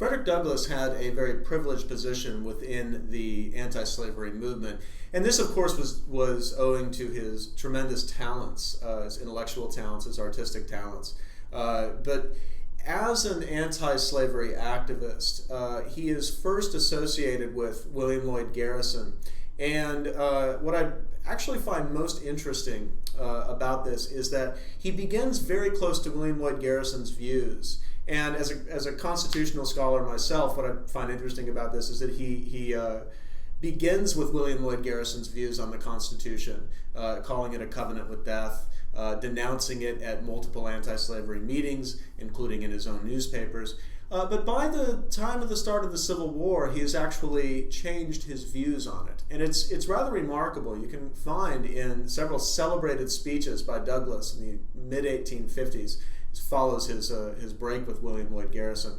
Frederick Douglass had a very privileged position within the anti-slavery movement, and this, of course, was owing to his tremendous talents, his intellectual talents, his artistic talents. But as an anti-slavery activist, he is first associated with William Lloyd Garrison. And what I actually find most interesting about this is that he begins very close to William Lloyd Garrison's views. And as a constitutional scholar myself, what I find interesting about this is that he begins with William Lloyd Garrison's views on the Constitution, calling it a covenant with death, denouncing it at multiple anti-slavery meetings, including in his own newspapers. But by the time of the start of the Civil War, he has actually changed his views on it. And it's rather remarkable. You can find in several celebrated speeches by Douglass in the mid-1850s, follows his break with William Lloyd Garrison.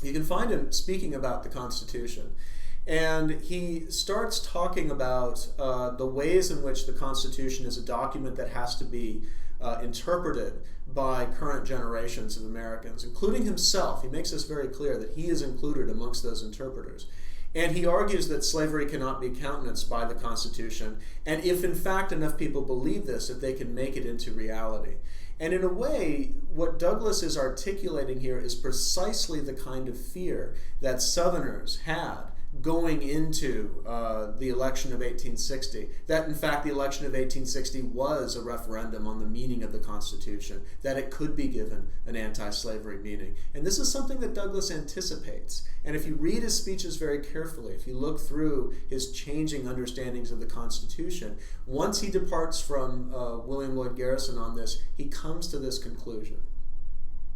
You can find him speaking about the Constitution. And he starts talking about the ways in which the Constitution is a document that has to be interpreted by current generations of Americans, including himself. He makes this very clear that he is included amongst those interpreters. And he argues that slavery cannot be countenanced by the Constitution, and if in fact enough people believe this, that they can make it into reality. And in a way, what Douglass is articulating here is precisely the kind of fear that Southerners had going into the election of 1860, that in fact the election of 1860 was a referendum on the meaning of the Constitution, that it could be given an anti-slavery meaning. And this is something that Douglass anticipates. And if you read his speeches very carefully, if you look through his changing understandings of the Constitution, once he departs from William Lloyd Garrison on this, he comes to this conclusion.